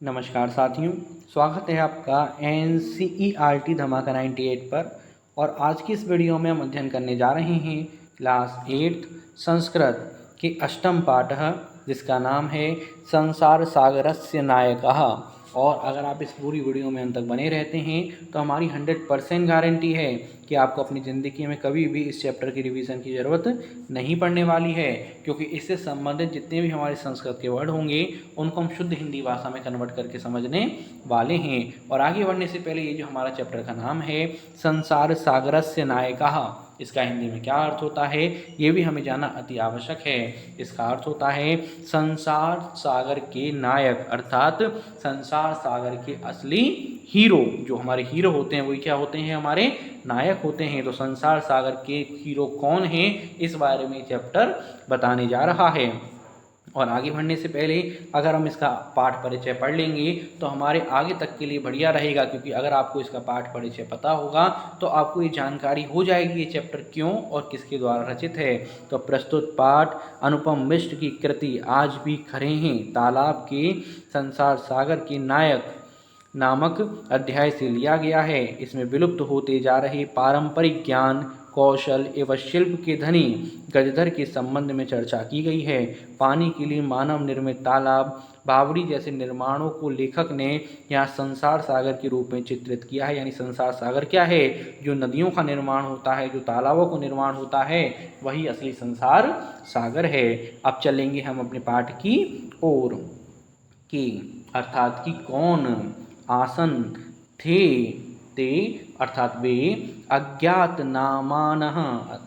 नमस्कार साथियों, स्वागत है आपका NCERT धमाका 98 पर। और आज की इस वीडियो में हम अध्ययन करने जा रहे हैं क्लास 8 संस्कृत के अष्टम पाठ, जिसका नाम है संसार सागरस्य नायकः। और अगर आप इस पूरी वीडियो में अंत तक बने रहते हैं तो हमारी 100% गारंटी है कि आपको अपनी ज़िंदगी में कभी भी इस चैप्टर की रिवीजन की ज़रूरत नहीं पड़ने वाली है, क्योंकि इससे संबंधित जितने भी हमारे संस्कृत के वर्ड होंगे उनको हम शुद्ध हिंदी भाषा में कन्वर्ट करके समझने वाले हैं। और आगे बढ़ने से पहले ये जो हमारा चैप्टर का नाम है संसार सागरस्य नायकः, इसका हिंदी में क्या अर्थ होता है ये भी हमें जानना अति आवश्यक है। इसका अर्थ होता है संसार सागर के नायक, अर्थात संसार सागर के असली हीरो। जो हमारे हीरो होते हैं वही क्या होते हैं, हमारे नायक होते हैं। तो संसार सागर के हीरो कौन हैं, इस बारे में चैप्टर बताने जा रहा है। और आगे बढ़ने से पहले अगर हम इसका पाठ परिचय पढ़ लेंगे तो हमारे आगे तक के लिए बढ़िया रहेगा, क्योंकि अगर आपको इसका पाठ परिचय पता होगा तो आपको ये जानकारी हो जाएगी ये चैप्टर क्यों और किसके द्वारा रचित है। तो प्रस्तुत पाठ अनुपम मिश्र की कृति आज भी खरे हैं तालाब के संसार सागर के नायक नामक अध्याय से लिया गया है। इसमें विलुप्त होते जा रहे पारंपरिक ज्ञान, कौशल एवं शिल्प के धनी गजधर के संबंध में चर्चा की गई है। पानी के लिए मानव निर्मित तालाब, बावड़ी जैसे निर्माणों को लेखक ने यहाँ संसार सागर के रूप में चित्रित किया है। यानी संसार सागर क्या है, जो नदियों का निर्माण होता है, जो तालाबों का निर्माण होता है, वही असली संसार सागर है। अब चलेंगे हम अपने पाठ की ओर कि अर्थात कि कौन आसन थे ते, अर्थात वे अज्ञात नामानः,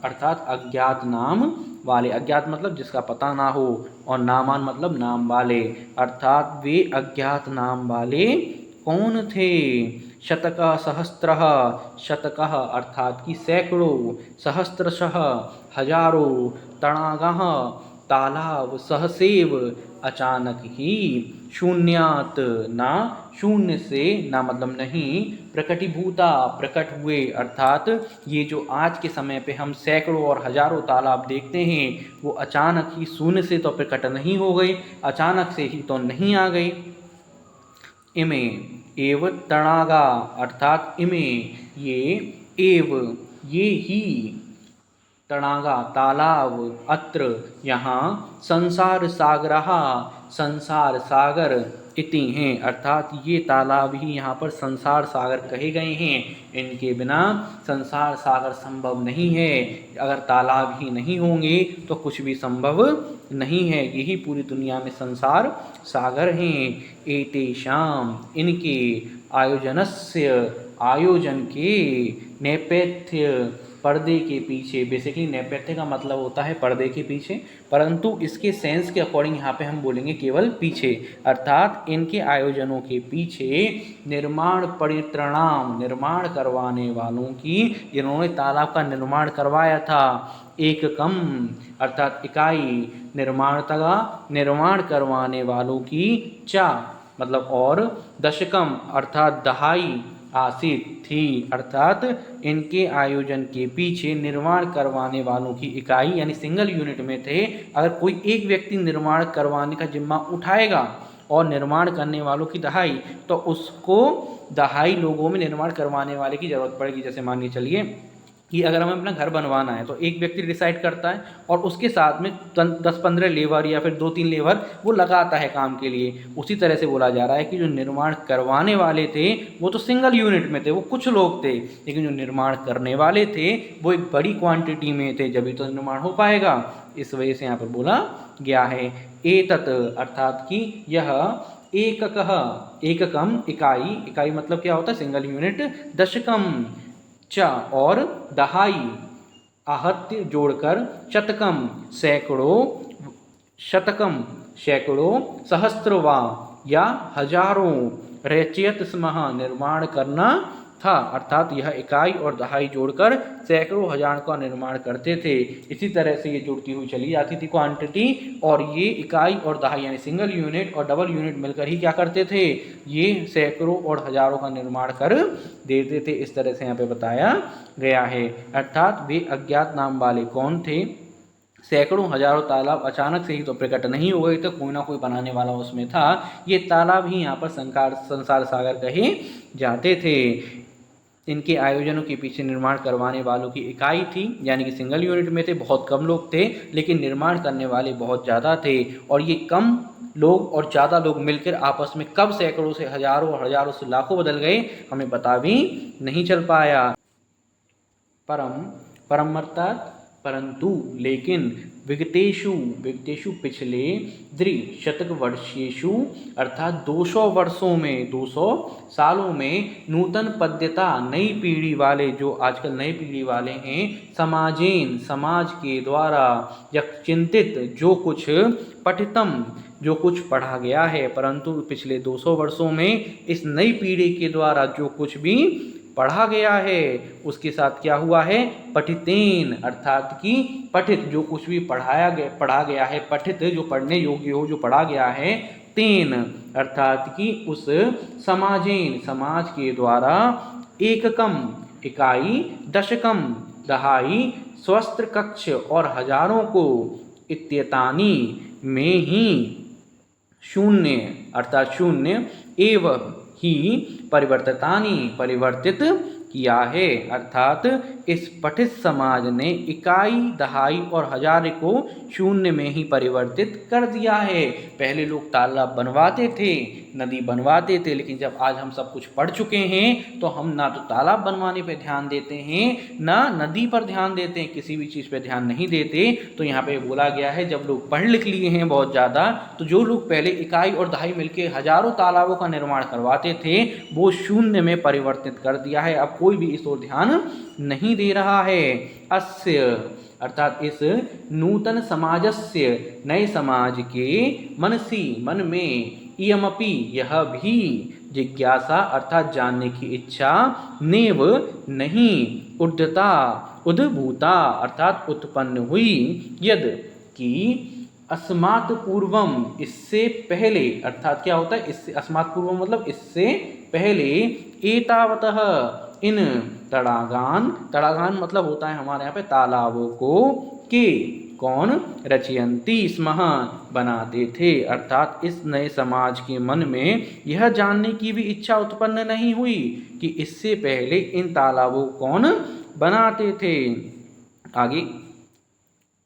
अर्थात अज्ञात नाम वाले। अज्ञात मतलब जिसका पता ना हो, और नामान मतलब नाम वाले, अर्थात वे अज्ञात नाम वाले कौन थे। शतक सहस्त्रः, शतकः अर्थात कि सैकड़ों, सहस्त्रशः हजारों, तड़ागः तालाब, सहसेव अचानक ही, शून्यात ना शून्य से, ना मतलब नहीं, प्रकटीभूता प्रकट हुए, अर्थात ये जो आज के समय पे हम सैकड़ों और हजारों तालाब देखते हैं वो अचानक ही शून्य से तो प्रकट नहीं हो गए, अचानक से ही तो नहीं आ गए। इमे एव तड़ागा, अर्थात इमे ये, एव ये ही, तड़ागा तालाब, अत्र यहाँ, संसार सागरः संसार सागर, इति हैं अर्थात ये तालाब ही यहाँ पर संसार सागर कहे गए हैं। इनके बिना संसार सागर संभव नहीं है। अगर तालाब ही नहीं होंगे तो कुछ भी संभव नहीं है। यही पूरी दुनिया में संसार सागर हैं। एतेषाम इनके, आयोजनस्य आयोजन के, नेपथ्य पर्दे के पीछे, बेसिकली नेपथ्य का मतलब होता है पर्दे के पीछे, परंतु इसके सेंस के अकॉर्डिंग यहाँ पे हम बोलेंगे केवल पीछे, अर्थात इनके आयोजनों के पीछे निर्माण परित्रणाम, निर्माण करवाने वालों की, जिन्होंने तालाब का निर्माण करवाया था, एक कम अर्थात इकाई, निर्माणतगा निर्माण करवाने वालों की, चा मतलब और, दशकम अर्थात दहाई, आसित थी, अर्थात इनके आयोजन के पीछे निर्माण करवाने वालों की इकाई यानी सिंगल यूनिट में थे। अगर कोई एक व्यक्ति निर्माण करवाने का जिम्मा उठाएगा और निर्माण करने वालों की दहाई, तो उसको दहाई लोगों में निर्माण करवाने वाले की ज़रूरत पड़ेगी। जैसे मानिए चलिए कि अगर हमें अपना घर बनवाना है तो एक व्यक्ति डिसाइड करता है और उसके साथ में 10-15 लेबर या फिर 2-3 लेबर वो लगाता है काम के लिए। उसी तरह से बोला जा रहा है कि जो निर्माण करवाने वाले थे वो तो सिंगल यूनिट में थे, वो कुछ लोग थे, लेकिन जो निर्माण करने वाले थे वो एक बड़ी क्वांटिटी में थे, जब तो निर्माण हो पाएगा। इस वजह से यहाँ पर बोला गया है एतत्, अर्थात कि यह, एककः एककम इकाई, इकाई मतलब क्या होता है सिंगल यूनिट, दशकम च और दहाई, आहत्य जोड़कर, शतकम सैकड़ों, शतकम सैकड़ों, सहस्त्रवा या हजारों, रचयत स्मः निर्माण करना था, अर्थात यह इकाई और दहाई जोड़कर सैकड़ों हजार का निर्माण करते थे। इसी तरह से ये जुड़ती हुई चली जाती थी क्वांटिटी, और ये इकाई और दहाई यानी सिंगल यूनिट और डबल यूनिट मिलकर ही क्या करते थे, ये सैकड़ों और हजारों का निर्माण कर देते थे। इस तरह से यहाँ पे बताया गया है। अर्थात वे अज्ञात नाम वाले कौन थे, सैकड़ों हजारों तालाब अचानक से ही तो प्रकट नहीं हो गए थे, कोई ना कोई बनाने वाला उसमें था। ये तालाब ही यहाँ पर संसार सागर कहे जाते थे। इनके आयोजनों के पीछे निर्माण करवाने वालों की इकाई थी, यानी कि सिंगल यूनिट में थे, बहुत कम लोग थे, लेकिन निर्माण करने वाले बहुत ज़्यादा थे। और ये कम लोग और ज़्यादा लोग मिलकर आपस में कब सैकड़ों से हजारों, हजारों से लाखों बदल गए, हमें पता भी नहीं चल पाया। परम अर्थात परंतु, लेकिन विगतेषु पिछले द्विशतक वर्षेषु अर्थात 200 वर्षों में, 200 सालों में नूतन पद्यता नई पीढ़ी वाले, जो आजकल नई पीढ़ी वाले हैं, समाज के द्वारा चिंतित जो कुछ पठितम, जो कुछ पढ़ा गया है, परंतु पिछले 200 वर्षों में इस नई पीढ़ी के द्वारा जो कुछ भी पढ़ा गया है उसके साथ क्या हुआ है, पठितेन अर्थात कि पठित जो कुछ भी पढ़ा गया है, पठित जो पढ़ने योग्य हो, जो पढ़ा गया है, तेन अर्थात कि उस समाज के द्वारा एककम इकाई, दशकम दहाई, स्वस्त्र कक्ष और हजारों को, इत्यतानी में ही शून्य अर्थात शून्य एवं ही परिवर्तित किया है। अर्थात इस पठित समाज ने इकाई, दहाई और हजार को शून्य में ही परिवर्तित कर दिया है। पहले लोग तालाब बनवाते थे, नदी बनवाते थे, लेकिन जब आज हम सब कुछ पढ़ चुके हैं तो हम ना तो तालाब बनवाने पे ध्यान देते हैं, ना नदी पर ध्यान देते हैं, किसी भी चीज़ पे ध्यान नहीं देते। तो यहाँ पे बोला गया है जब लोग पढ़ लिख लिए हैं बहुत ज़्यादा, तो जो लोग पहले इकाई और दहाई मिलके हजारों तालाबों का निर्माण करवाते थे वो शून्य में परिवर्तित कर दिया है। अब कोई भी इस ओर ध्यान नहीं दे रहा है। अस्य अर्थात इस नूतन समाजस्य नए समाज के मन में इयमपि यह भी जिज्ञासा अर्थात जानने की इच्छा नेव नहीं उद्भूता अर्थात उत्पन्न हुई, यद कि अस्मात् पूर्वम इससे पहले, अर्थात क्या होता है इससे, अस्मात् पूर्वम मतलब इससे पहले, एतावतः इन तड़ागान मतलब होता है हमारे यहाँ पे तालाबों को, के कौन रचयंती स्मः बनाते थे। अर्थात इस नए समाज के मन में यह जानने की भी इच्छा उत्पन्न नहीं हुई कि इससे पहले इन तालाबों कौन बनाते थे। आगे,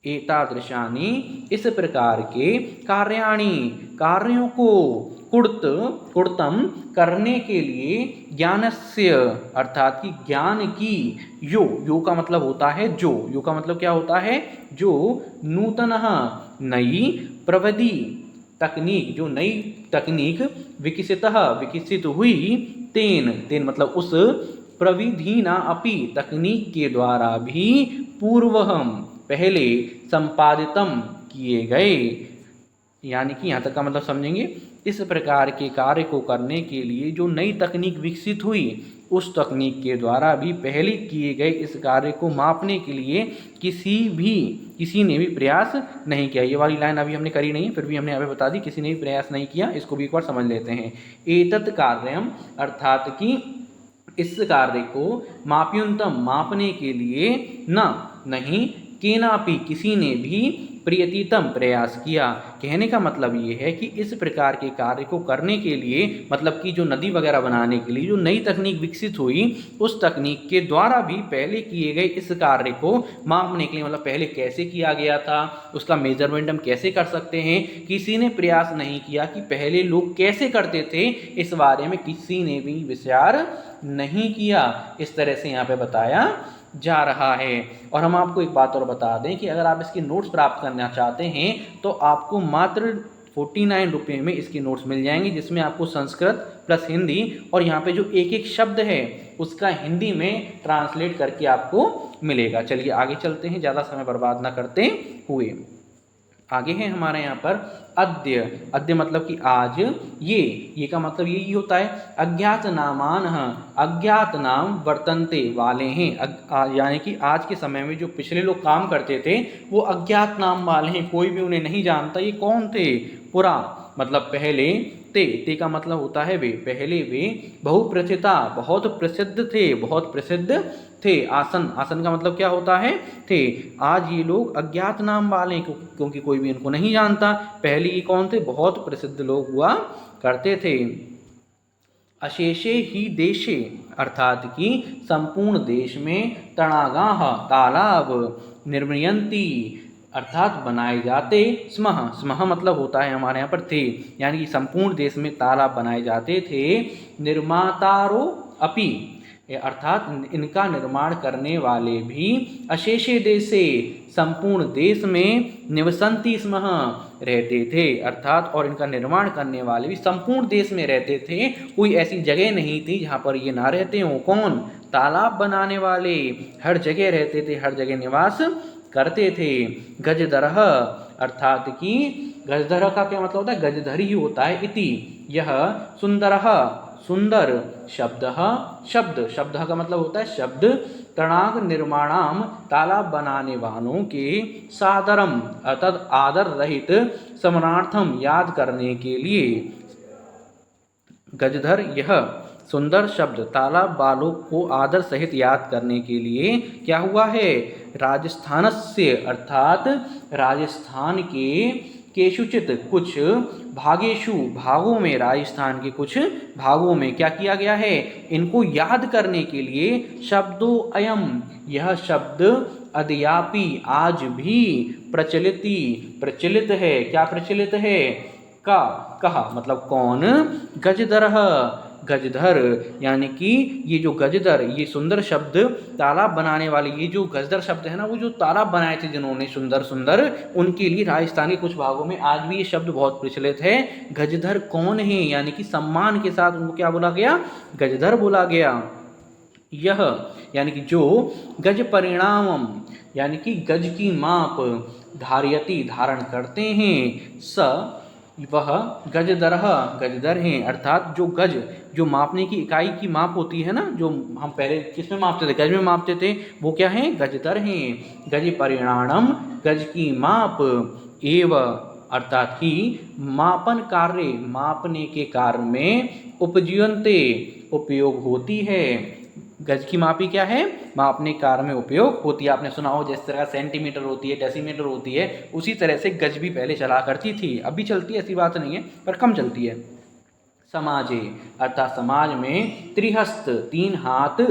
एतादृशानि इस प्रकार के कार्यों को कुर्तम करने के लिए ज्ञानस्य अर्थात कि ज्ञान की, यो का मतलब होता है यो का मतलब क्या होता है, जो नूतन नई प्रविधि तकनीक, जो नई तकनीक विकसित हुई, तेन मतलब उस प्रविधि अपि तकनीक के द्वारा भी पूर्वहम पहले संपादितम किए गए, यानी कि यहाँ तक का मतलब समझेंगे, इस प्रकार के कार्य को करने के लिए जो नई तकनीक विकसित हुई उस तकनीक के द्वारा भी पहले किए गए इस कार्य को मापने के लिए किसी ने भी प्रयास नहीं किया। ये वाली लाइन अभी हमने करी नहीं, फिर भी हमने अभी बता दी, किसी ने भी प्रयास नहीं किया। इसको भी एक बार समझ लेते हैं। एतत् कार्यम अर्थात कि इस कार्य को माप्युंतम मापने के लिए नहीं केनापि किसी ने भी प्रियतितम प्रयास किया। कहने का मतलब ये है कि इस प्रकार के कार्य को करने के लिए, मतलब कि जो नदी वगैरह बनाने के लिए जो नई तकनीक विकसित हुई उस तकनीक के द्वारा भी पहले किए गए इस कार्य को मापने के लिए, मतलब पहले कैसे किया गया था उसका मेजरमेंट हम कैसे कर सकते हैं, किसी ने प्रयास नहीं किया कि पहले लोग कैसे करते थे, इस बारे में किसी ने भी विचार नहीं किया। इस तरह से यहाँ पे बताया जा रहा है। और हम आपको एक बात और बता दें कि अगर आप इसके नोट्स प्राप्त करना चाहते हैं तो आपको मात्र 49 रुपये में इसके नोट्स मिल जाएंगे, जिसमें आपको संस्कृत प्लस हिंदी और यहाँ पे जो एक एक शब्द है उसका हिंदी में ट्रांसलेट करके आपको मिलेगा। चलिए आगे चलते हैं, ज़्यादा समय बर्बाद ना करते हुए। आगे है हमारे यहाँ पर अद्य मतलब कि आज, ये का मतलब यही होता है अज्ञात नामान, अज्ञात नाम वर्तन्ते वाले हैं, यानी कि आज के समय में जो पिछले लोग काम करते थे वो अज्ञात नाम वाले हैं, कोई भी उन्हें नहीं जानता ये कौन थे। पुरा मतलब पहले, ते का मतलब होता है वे, पहले वे बहुप्रचिता बहुत प्रसिद्ध थे, बहुत प्रसिद्ध थे। आसन, आसन का मतलब क्या होता है? थे। आज ये लोग अज्ञात नाम वाले, क्योंकि कोई भी इनको नहीं जानता। पहले ये कौन थे? बहुत प्रसिद्ध लोग हुआ करते थे। अशेषे ही देशे अर्थात कि संपूर्ण देश में तड़ागाह तालाब निर्मयंती अर्थात बनाए जाते स्मः, स्मः मतलब होता है हमारे यहाँ पर थे, यानी कि संपूर्ण देश में तालाब बनाए जाते थे। निर्मातारो अपि अर्थात इनका निर्माण करने वाले भी अशेषे देशे संपूर्ण देश में निवसंती स्मः रहते थे, अर्थात और इनका निर्माण करने वाले भी संपूर्ण देश में रहते थे। कोई ऐसी जगह नहीं थी जहाँ पर ये ना रहते हों। कौन? तालाब बनाने वाले हर जगह रहते थे, हर जगह निवास करते थे। गजधरः अर्थात कि गजधर का क्या मतलब होता है? गजधर ही होता है। इति यह सुंदरः सुंदर शब्द, शब्द, शब्द का मतलब होता है शब्द। तड़ाग निर्माणाम तालाब बनाने वालों के सादरम अर्थात आदर रहित स्मरणार्थम याद करने के लिए। गजधर यह सुंदर शब्द तालाब वालों को आदर सहित याद करने के लिए क्या हुआ है? राजस्थानस्य अर्थात राजस्थान के केषुचित कुछ भागेशु भागों में, राजस्थान के कुछ भागों में क्या किया गया है? इनको याद करने के लिए शब्दो अयम यह शब्द अद्यापि आज भी प्रचलित है। क्या प्रचलित है? का कहा मतलब कौन? गजधर, गजधर यानी कि ये जो गजधर, ये सुंदर शब्द तालाब बनाने वाले, ये जो गजधर शब्द है ना, वो जो तालाब बनाए थे जिन्होंने सुंदर सुंदर, उनके लिए राजस्थान के कुछ भागों में आज भी ये शब्द बहुत प्रचलित है। गजधर कौन है? यानी कि सम्मान के साथ उनको क्या बोला गया? गजधर बोला गया। यह यानी कि जो गज परिणामम यानी कि गज की माप धार्यति धारण करते हैं, स वह गजधर गजधर हैं, अर्थात जो गज जो मापने की इकाई की माप होती है ना, जो हम पहले किस में मापते थे? गज में मापते थे, वो क्या हैं? गजधर हैं। गज परिणामम गज की माप एव अर्थात ही मापन कार्य मापने के कार्य में उपजीवनते उपयोग होती है। गज की मापी क्या है? मापने कार्य में उपयोग होती है। आपने सुना हो जिस तरह सेंटीमीटर होती है, डेसीमीटर होती है, उसी तरह से गज भी पहले चला करती थी। अब भी चलती है, ऐसी बात नहीं है, पर कम चलती है। समाजे अर्थात समाज में त्रिहस्त 3 हाथ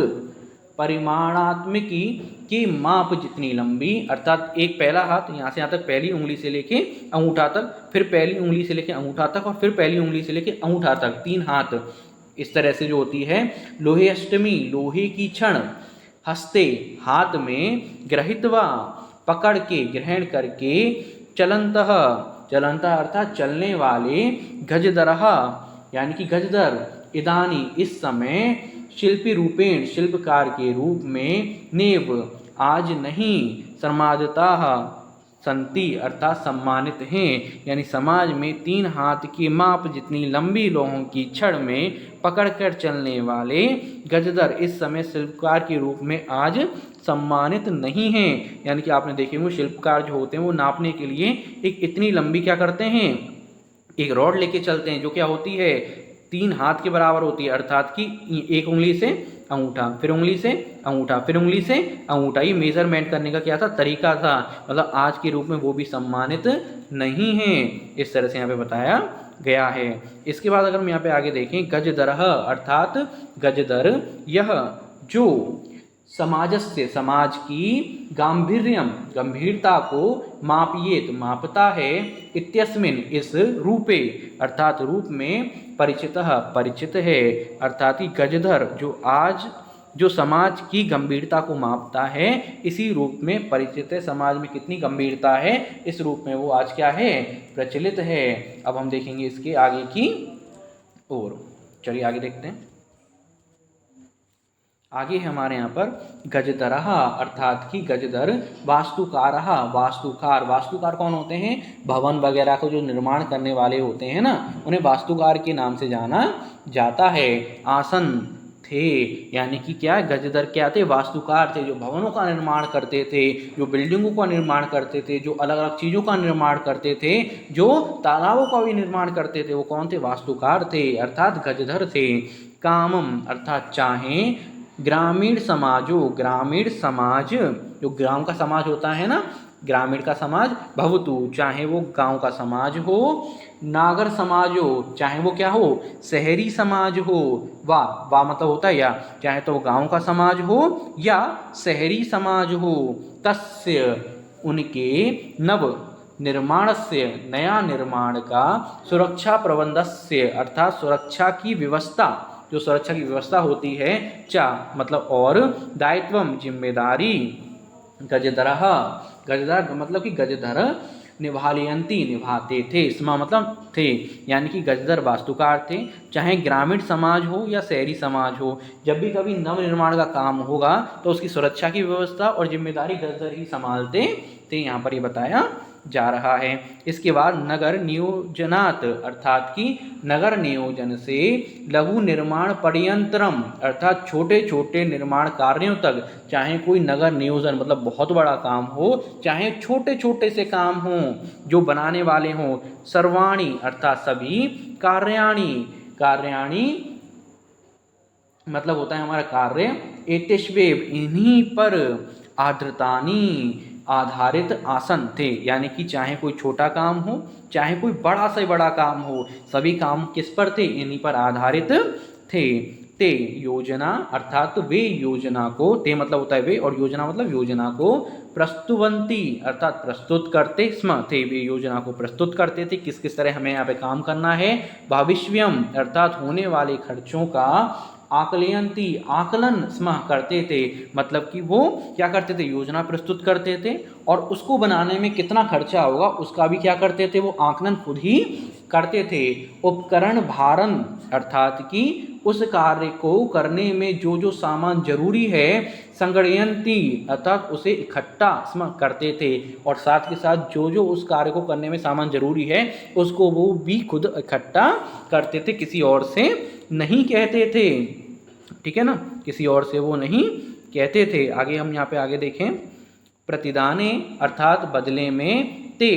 परिमाणात्मकी की माप जितनी लंबी, अर्थात एक पहला हाथ यहाँ से यहाँ तक पहली उंगली से लेके अंगूठा तक, फिर पहली उंगली से लेके अंगूठा तक, और फिर पहली उंगली से लेके अंगूठा तक 3 हाथ, इस तरह से जो होती है। लोहे अष्टमी लोहे की छड़, हस्ते हाथ में, ग्रहित्वा पकड़ के ग्रहण करके, चलंतः चलंतः अर्थात चलने वाले, गजधरः यानी कि गजधर, इदानी इस समय, शिल्पी रूपेण शिल्पकार के रूप में, नेव आज नहीं, समाजताः संति अर्थात सम्मानित हैं। यानी समाज में 3 हाथ की माप जितनी लंबी लोहों की छड़ में पकड़कर चलने वाले गजधर इस समय शिल्पकार के रूप में आज सम्मानित नहीं हैं। यानी कि आपने देखे होंगे शिल्पकार जो होते हैं वो नापने के लिए एक इतनी लंबी क्या करते हैं? एक रॉड लेके चलते हैं, जो क्या होती है? 3 हाथ के बराबर होती है, अर्थात कि एक उंगली से अंगूठा, फिर उंगली से अंगूठा, फिर उंगली से अंगूठा। ये मेजरमेंट करने का क्या था? तरीका था। मतलब आज के रूप में वो भी सम्मानित नहीं है, इस तरह से यहाँ पे बताया गया है। इसके बाद अगर हम यहाँ पे आगे देखें, गजधरः अर्थात गजधर, यह जो समाजस्य समाज की गांभीर्यम गंभीरता को मापयेत मापता है, इत्यस्मिन इस रूपे अर्थात रूप में, परिचितः परिचित है, अर्थात ही गजधर जो आज जो समाज की गंभीरता को मापता है, इसी रूप में परिचित है। समाज में कितनी गंभीरता है, इस रूप में वो आज क्या है? प्रचलित है। अब हम देखेंगे इसके आगे की ओर। चलिए आगे देखते हैं। आगे हमारे यहाँ पर गजधरः अर्थात कि गजधर, वास्तुकारः वास्तुकार, वास्तुकार कौन होते हैं? भवन वगैरह को जो निर्माण करने वाले होते हैं ना, उन्हें वास्तुकार के नाम से जाना जाता है। आसन थे। यानी कि क्या, गजधर क्या थे, वास्तुकार थे, जो भवनों का निर्माण करते थे, जो बिल्डिंगों का निर्माण करते थे, जो अलग अलग चीज़ों का निर्माण करते थे, जो तालाबों का भी निर्माण करते थे, वो कौन थे, वास्तुकार थे, अर्थात गजधर थे। कामम अर्थात चाहें, ग्रामीण समाज, जो ग्राम का समाज होता है ना, ग्रामीण का समाज, भवतु चाहे वो गांव का समाज हो, नागर समाज हो चाहे वो क्या हो, शहरी समाज हो, वा मतलब होता है या, चाहे तो वो गांव का समाज हो या शहरी समाज हो, तस्य उनके, नव निर्माणस्य नया निर्माण का, सुरक्षा प्रबंधस्य अर्थात सुरक्षा की व्यवस्था, जो सुरक्षा की व्यवस्था होती है, चा मतलब और, दायित्वम जिम्मेदारी, गजधरः गजधर मतलब कि गजधर, निभालयंती निभाते थे, स्म मतलब थे, यानी कि गजधर वास्तुकार थे, चाहे ग्रामीण समाज हो या शहरी समाज हो, जब भी कभी नव निर्माण का काम होगा तो उसकी सुरक्षा की व्यवस्था और जिम्मेदारी गजधर ही संभालते थे, यहाँ पर ये बताया जा रहा है। इसके बाद नगर नियोजनात् अर्थात कि नगर नियोजन से, लघु निर्माण पर्यंतरम अर्थात छोटे छोटे निर्माण कार्यों तक, चाहे कोई नगर नियोजन मतलब बहुत बड़ा काम हो, चाहे छोटे छोटे से काम हो जो बनाने वाले हों, सर्वाणी अर्थात सभी, कार्याणी मतलब होता है हमारा कार्य, एतेष्वेव इन्हीं पर, आर्द्रतानी आधारित आसन थे, यानी कि चाहे कोई छोटा काम हो चाहे कोई बड़ा से बड़ा काम हो, सभी काम किस पर थे, इन्हीं पर आधारित थे। ते योजना अर्थात तो वे योजना को, ते मतलब होता है वे और योजना मतलब योजना को, प्रस्तुवंती अर्थात प्रस्तुत करते, स्म थे वे योजना को प्रस्तुत करते थे, किस किस तरह हमें यहाँ पे काम करना है, भविष्यम अर्थात होने वाले खर्चों का, आकलयंती आकलन स्म करते थे, मतलब कि वो क्या करते थे, योजना प्रस्तुत करते थे और उसको बनाने में कितना खर्चा होगा उसका भी क्या करते थे, वो आकलन खुद ही करते थे। उपकरण भारण अर्थात कि उस कार्य को करने में जो जो सामान जरूरी है, संगणयंती अर्थात उसे इकट्ठा स्म करते थे, और साथ के साथ जो जो उस कार्य को करने में सामान जरूरी है उसको वो भी खुद इकट्ठा करते थे, किसी और से नहीं कहते थे, ठीक है ना, किसी और से वो नहीं कहते थे। आगे हम यहाँ पे आगे देखें, प्रतिदाने अर्थात बदले में, ते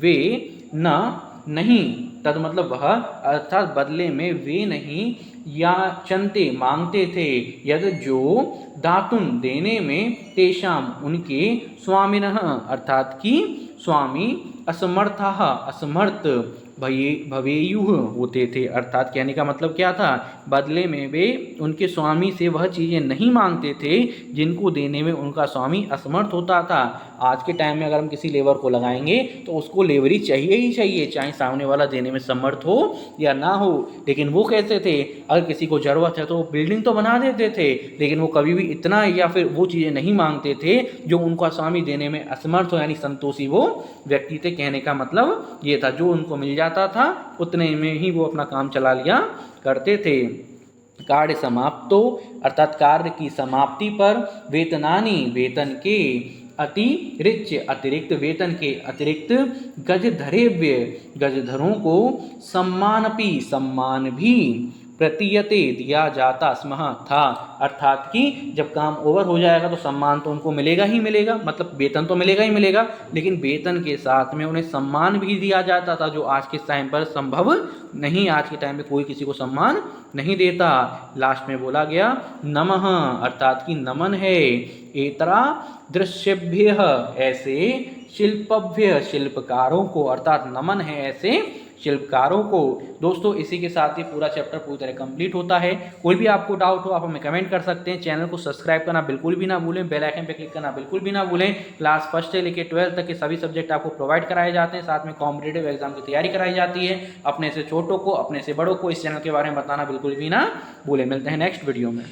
वे, न नहीं, तद मतलब वह अर्थात बदले में वे नहीं, या चंते मांगते थे, यद जो, दातुन देने में, तेषाम उनके, स्वामिनः अर्थात कि स्वामी, असमर्थः असमर्थ, भवेयुः होते थे, अर्थात कहने का मतलब क्या था, बदले में वे उनके स्वामी से वह चीज़ें नहीं मांगते थे जिनको देने में उनका स्वामी असमर्थ होता था। आज के टाइम में अगर हम किसी लेबर को लगाएंगे तो उसको लेबरी चाहिए ही चाहिए, चाहे सामने वाला देने में समर्थ हो या ना हो, लेकिन वो कैसे थे, अगर किसी को ज़रूरत है तो बिल्डिंग तो बना देते थे, लेकिन वो कभी भी इतना या फिर वो चीज़ें नहीं मांगते थे जो उनका स्वामी देने में असमर्थ हो, यानी संतोषी वो व्यक्ति थे, कहने का मतलब ये था, जो उनको मिल जाता था उतने में ही वो अपना काम चला लिया करते थे। कार्य समाप्तो अर्थात कार्य की समाप्ति पर, वेतनानी वेतन के, अतिरिक्त वेतन के अतिरिक्त, गजधरेव्य गजधरों को, सम्मान भी, प्रतीयते दिया जाता स्म था, अर्थात कि जब काम ओवर हो जाएगा तो सम्मान तो उनको मिलेगा ही मिलेगा, मतलब वेतन तो मिलेगा ही मिलेगा, लेकिन वेतन के साथ में उन्हें सम्मान भी दिया जाता था, जो आज के टाइम पर संभव नहीं, आज के टाइम में कोई किसी को सम्मान नहीं देता। लास्ट में बोला गया नमः अर्थात कि नमन है, एतरा दृश्यभ्य ऐसे, शिल्पभ्य शिल्पकारों को, अर्थात नमन है ऐसे शिल्पकारों को। दोस्तों इसी के साथ ही पूरा चैप्टर पूरी तरह कंप्लीट होता है। कोई भी आपको डाउट हो आप हमें कमेंट कर सकते हैं। चैनल को सब्सक्राइब करना बिल्कुल भी ना भूलें, बेल आइकन पे क्लिक करना बिल्कुल भी ना भूलें। क्लास फर्स्ट से लेकर 12th तक के सभी सब्जेक्ट आपको प्रोवाइड कराए जाते हैं, साथ में कॉम्पिटेटिव एग्जाम की तैयारी कराई जाती है। अपने से छोटों को अपने से बड़ों को इस चैनल के बारे में बताना बिल्कुल भी ना भूलें। मिलते हैं नेक्स्ट वीडियो में।